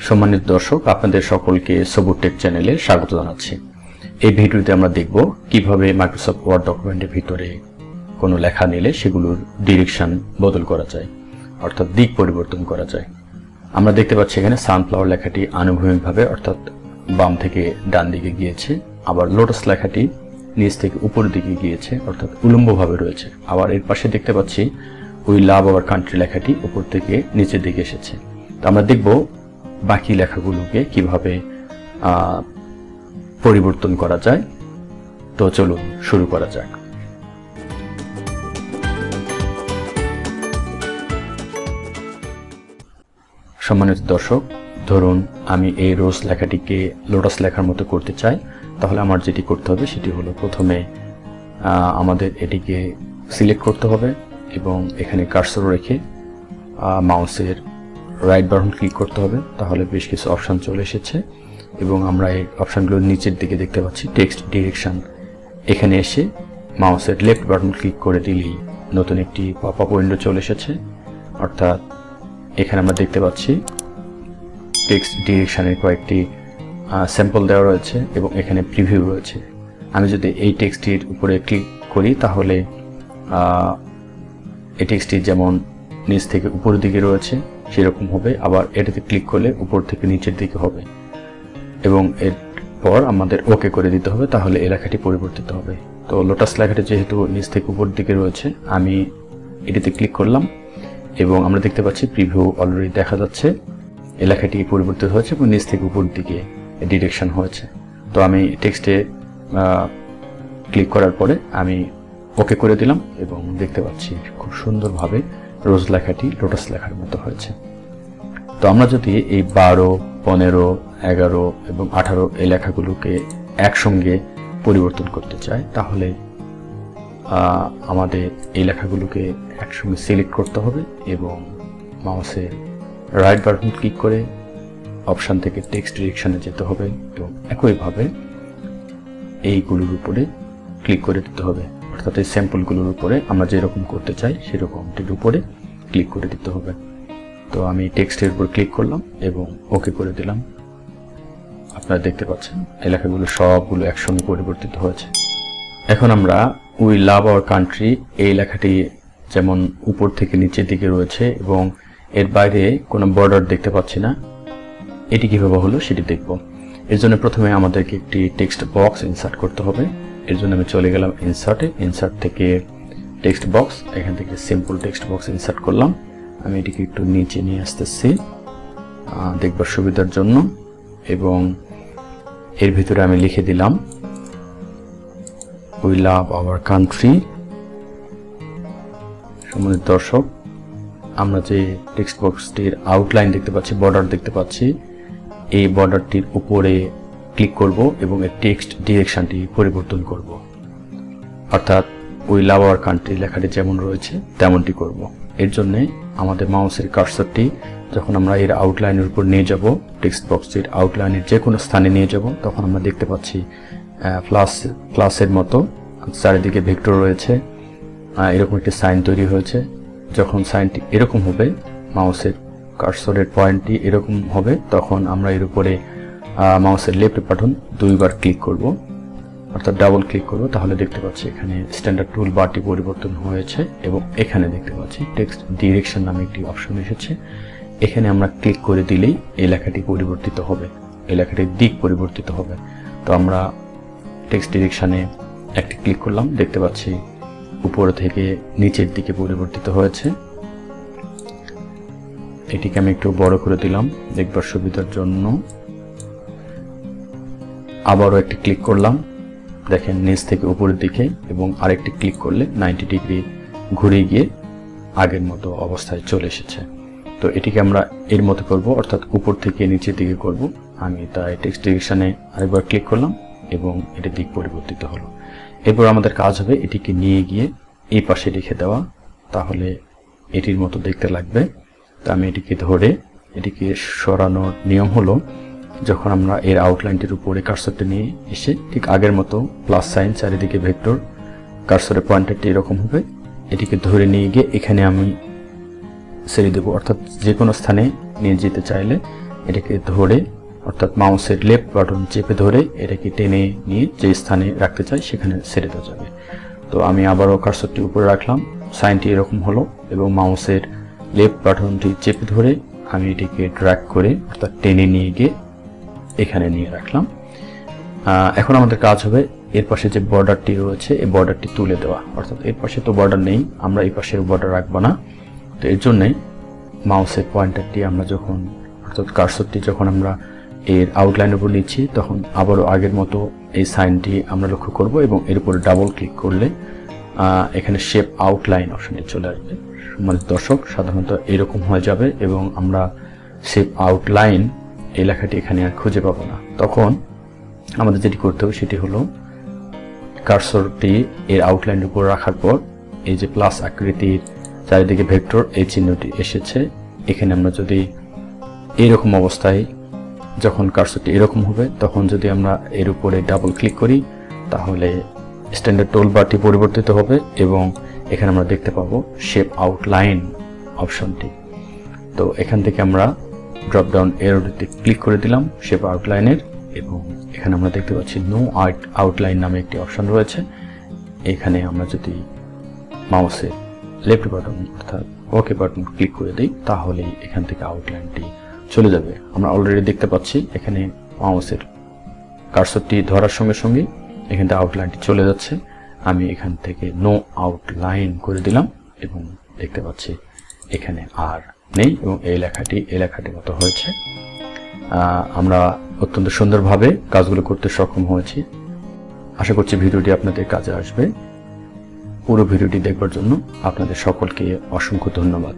সম্মানিত দর্শক, আপনাদের সকলকে সবুর টেক চ্যানেলে স্বাগত জানাচ্ছি। এই ভিডিওতে আমরা দেখব কিভাবে মাইক্রোসফট ওয়ার্ড ডকুমেন্টের ভিতরে কোনো লেখা নিলে সেগুলোর ডিরেকশন বদল করা যায়, অর্থাৎ দিক পরিবর্তন করা যায়। আমরা দেখতে পাচ্ছি এখানে সানফ্লাওয়ার লেখাটি আনুভূমিকভাবে অর্থাৎ বাম থেকে ডান দিকে গিয়েছে, আবার লোটাস লেখাটি নিচ থেকে উপরের দিকে গিয়েছে অর্থাৎ উলম্বভাবে রয়েছে। আবার এর পাশে দেখতে পাচ্ছি উই লাভ আওয়ার কান্ট্রি লেখাটি উপর থেকে নিচের দিকে এসেছে। তো আমরা দেখব বাকি লেখাগুলোকে কিভাবে পরিবর্তন করা যায়। তো চলুন শুরু করা যাক। সম্মানিত দর্শক, ধরুন আমি এই রোজ লেখাটিকে লোটাস লেখার মতো করতে চাই, তাহলে আমার যেটি করতে হবে সেটি হলো প্রথমে আমাদের এটিকে সিলেক্ট করতে হবে এবং এখানে কার্সর রেখে মাউসের রাইট বাটন ক্লিক করতে হবে। তাহলে বেশ কিছু অপশন চলে এসেছে এবং আমরা এই অপশনগুলোর নিচের দিকে দেখতে পাচ্ছি টেক্সট ডিরেকশন। এখানে এসে মাউসের লেফট বাটন ক্লিক করে দিলেই নতুন একটি পপ আপ উইন্ডো চলে এসেছে। অর্থাৎ এখানে আমরা দেখতে পাচ্ছি টেক্সট ডিরেকশনের কয়েকটি স্যাম্পল দেওয়া রয়েছে এবং এখানে প্রিভিউ রয়েছে। আমি যদি এই টেক্সটির উপরে ক্লিক করি তাহলে এই টেক্সটি যেমন নিচ থেকে উপরের দিকে রয়েছে সেরকম হবে, আবার এটাতে ক্লিক করলে উপর থেকে নিচের দিকে হবে এবং এরপর আমাদের ওকে করে দিতে হবে, তাহলে এই লেখাটি পরিবর্তিত হবে। তো লোটাস লেখাটি যেহেতু নিচ থেকে উপরের দিকে রয়েছে, আমি এটিতে ক্লিক করলাম এবং আমরা দেখতে পাচ্ছি প্রিভিউ অলরেডি দেখা যাচ্ছে। এই লেখাটি পরিবর্তিত হয়েছে এবং নিচ থেকে উপরের দিকে ডিরেকশন হয়েছে। তো আমি টেক্সটে ক্লিক করার পরে আমি ওকে করে দিলাম এবং দেখতে পাচ্ছি খুব সুন্দরভাবে রোজ লেখাটি লোটাস লেখার মতো হয়েছে। তো আমরা যদি এই 12, 15, 11 এবং 18 এই লেখাগুলোকে একসঙ্গে পরিবর্তন করতে চাই, তাহলে আমাদের এই লেখাগুলোকে একসঙ্গে সিলেক্ট করতে হবে এবং মাউসে রাইট বাটন ক্লিক করে অপশন থেকে টেক্সট ডিরেকশনে যেতে হবে এবং একইভাবে এইগুলোর উপরে ক্লিক করে দিতে হবে। অর্থাৎ এই স্যাম্পলগুলোর উপরে আমরা যেরকম করতে চাই সেরকমটির উপরে ক্লিক করে দিতে হবে। তো আমি টেক্সটের উপর ক্লিক করলাম এবং ওকে করে দিলাম। আপনারা দেখতে পাচ্ছেন এই লেখাগুলো সবগুলো একসঙ্গে পরিবর্তিত হয়েছে। এখন আমরা উই লাভ আওয়ার কান্ট্রি এই লেখাটি যেমন উপর থেকে নিচের দিকে রয়েছে এবং এর বাইরে কোনো বর্ডার দেখতে পাচ্ছি না, এটি কিভাবে হলো সেটি দেখব। এর জন্য প্রথমে আমাদেরকে একটি টেক্সট বক্স ইনসার্ট করতে হবে। এর জন্য আমি চলে গেলাম ইনসার্ট থেকে টেক্সট বক্স, এখান থেকে সিম্পল টেক্সট বক্স ইনসার্ট করলাম। আমি এটিকে একটু নিচে নিয়ে আসতেছি দেখবার সুবিধার জন্য এবং এর ভিতরে আমি লিখে দিলাম উই লাভ আওয়ার কান্ট্রি। সম্মানিত দর্শক, আমরা যে টেক্সট বক্সটির আউটলাইন দেখতে পাচ্ছি, বর্ডার দেখতে পাচ্ছি, এই বর্ডারটির উপরে ক্লিক করব এবং এর টেক্সট ডিরেকশনটি পরিবর্তন করব। অর্থাৎ উই লাভ আওয়ার কান্ট্রি লেখাটি যেমন রয়েছে তেমনটি করব। এর জন্য আমাদের মাউসের কার্সরটি যখন আমরা এর আউটলাইনের উপর নিয়ে যাব, টেক্সট বক্সটির আউটলাইনের যে কোনো স্থানে নিয়ে যাব, তখন আমরা দেখতে পাচ্ছি প্লাসের মতো চারিদিকে ভেক্টর রয়েছে, এরকম একটি সাইন তৈরি হয়েছে। যখন সাইনটি এরকম হবে, মাউসের কার্সরের পয়েন্টটি এরকম হবে, তখন আমরা এর উপরে মাউসের লেফট বাটন 2 বার ক্লিক করব, অর্থাৎ ডাবল ক্লিক করব। তাহলে দেখতে পাচ্ছি এখানে স্ট্যান্ডার্ড টুল বারটি পরিবর্তন হয়েছে এবং এখানে দেখতে পাচ্ছি টেক্সট ডিরেকশন নামে একটি অপশন এসেছে। এখানে আমরা ক্লিক করে দিলেই এই লেখাটি পরিবর্তিত হবে, এই লেখাটির দিক পরিবর্তিত হবে। তো আমরা টেক্সট ডিরেকশনে একটি ক্লিক করলাম, দেখতে পাচ্ছি উপর থেকে নিচের দিকে পরিবর্তিত হয়েছে। এটিকে আমি একটু বড় করে দিলাম দেখবার সুবিধার জন্য। আবারও একটি ক্লিক করলাম, দেখেন নিচ থেকে উপরের দিকে, এবং আরেকটি ক্লিক করলে 90 ডিগ্রি ঘুরে গিয়ে আগের মতো অবস্থায় চলে এসেছে। তো এটিকে আমরা এর মতো করব, অর্থাৎ উপর থেকে নিচের দিকে করব। আমি তাই টেক্সট ডিরেকশনে আরেকবার ক্লিক করলাম এবং এটির দিক পরিবর্তিত হলো। এরপর আমাদের কাজ হবে এটিকে নিয়ে গিয়ে এই পাশে রেখে দেওয়া, তাহলে এটির মতো দেখতে লাগবে। তো আমি এটিকে ধরে এটিকে সরানোর নিয়ম হলো, যখন আমরা এর আউটলাইনটির উপরে কার্সরটা নিয়ে এসে ঠিক আগের মতো প্লাস সাইন চারিদিকে ভেক্টর, কার্সরের পয়েন্টারটি এরকম হবে, এটিকে ধরে নিয়ে গিয়ে এখানে আমি ছেড়ে দেব। অর্থাৎ যে কোনো স্থানে নিয়ে যেতে চাইলে এটাকে ধরে অর্থাৎ মাউসের লেফট বাটন চেপে ধরে এটাকে টেনে নিয়ে যে স্থানে রাখতে চাই সেখানে ছেড়ে দেওয়া যাবে। তো আমি আবারও কার্সরটি উপরে রাখলাম, সাইনটি এরকম হলো এবং মাউসের লেফট বাটনটি চেপে ধরে আমি এটিকে ড্র্যাগ করে অর্থাৎ টেনে নিয়ে গিয়ে এখানে নিয়ে রাখলাম। এখন আমাদের কাজ হবে এর পাশে যে বর্ডারটি রয়েছে এই বর্ডারটি তুলে দেওয়া, অর্থাৎ এর পাশে তো বর্ডার নেই, আমরা এই পাশে বর্ডার রাখবো না। তো এর জন্যে মাউসের পয়েন্টারটি আমরা যখন অর্থাৎ কার্সরটি যখন আমরা এর আউটলাইনের উপর নিচ্ছি তখন আবারও আগের মতো এই সাইনটি আমরা লক্ষ্য করব এবং এর উপরে ডাবল ক্লিক করলে এখানে শেপ আউটলাইন অপশনটি চলে আসবে। মানে দর্শক সাধারণত এরকম হয়ে যাবে এবং আমরা শেপ আউটলাইন এই লেখাটি এখানে আর খুঁজে পাবো না। তখন আমাদের যেটি করতে হবে সেটি হলো কার্সরটি এর আউটলাইনের উপর রাখার পর এই যে প্লাস আকৃতির চারিদিকে ভেক্টর এই চিহ্নটি এসেছে, এখানে আমরা যদি এইরকম অবস্থায় যখন কার্সরটি এরকম হবে তখন যদি আমরা এর উপরে ডাবল ক্লিক করি তাহলে স্ট্যান্ডার্ড টুলবারটি পরিবর্তিত হবে এবং এখানে আমরা দেখতে পাবো শেপ আউটলাইন অপশনটি। তো এখান থেকে আমরা ড্রপ ডাউন এরোতে ক্লিক করে দিলাম শেপ আউটলাইনের এবং এখানে আমরা দেখতে পাচ্ছি নো আউটলাইন নামে একটি অপশন রয়েছে। এখানে আমরা যদি মাউসের লেফট বাটন অর্থাৎ ওকে বাটন ক্লিক করে দিই তাহলে এখান থেকে আউটলাইনটি চলে যাবে। আমরা অলরেডি দেখতে পাচ্ছি এখানে মাউসের কার্সরটি ধরার সঙ্গে সঙ্গে এখান থেকে আউটলাইনটি চলে যাচ্ছে। আমি এখান থেকে নো আউটলাইন করে দিলাম এবং দেখতে পাচ্ছি এখানে আর নেই এবং এই লেখাটির মতো হয়েছে। আমরা অত্যন্ত সুন্দরভাবে কাজগুলো করতে সক্ষম হয়েছি। আশা করছি ভিডিওটি আপনাদের কাজে আসবে। পুরো ভিডিওটি দেখবার জন্য আপনাদের সকলকে অসংখ্য ধন্যবাদ।